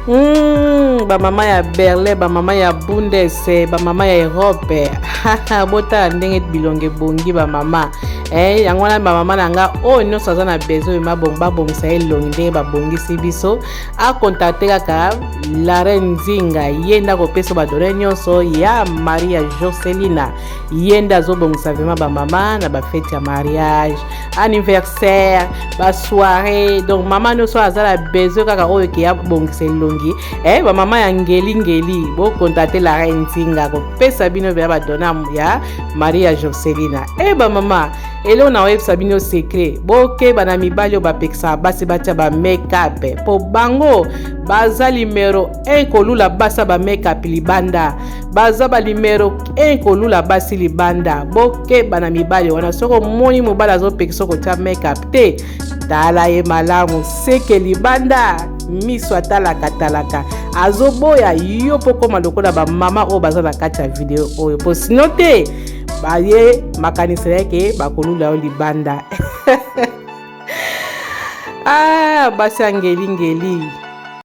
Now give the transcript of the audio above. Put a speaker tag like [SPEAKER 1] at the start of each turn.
[SPEAKER 1] Ba mama ya Berlin, ba mama ya Bundes, ba mama ya Europe. Bota ndenge bilonge bongi ba mama. Yango wana ba mama nanga no saza na besoin ma bomba bongisa elonge ba bongisi biso. A contacter kaka la reine Nzinga yenda ko peso ba dore nyonso ya Maria Jocelina. Yenda zo bongisa vraiment ba mama na ba fête ya mariage, anniversaire, ba soirée. Donc mama no so azala besoin kaka oyo ki ya bongisa elongi. Ba mama ya ngeli bo contacter la reine Nzinga ko pesa bino ba dona ya Maria Jocelina. Ba mama ele na websa bino secret boke bana mibali ba peksa basi bacha ba make-up po bango baza numero 1 kolula basa ba make-up libanda baza ba numero 1 kolula basi libanda boke bana mibali wana soko moni mobala zo peksa ko ta make-up te tala ye malamu seke libanda miso talaka azoboya yo poko maloko na ba mama o baza na kati ya video oyo po sinote baye makanisa yake bakolula o libanda basi ngeli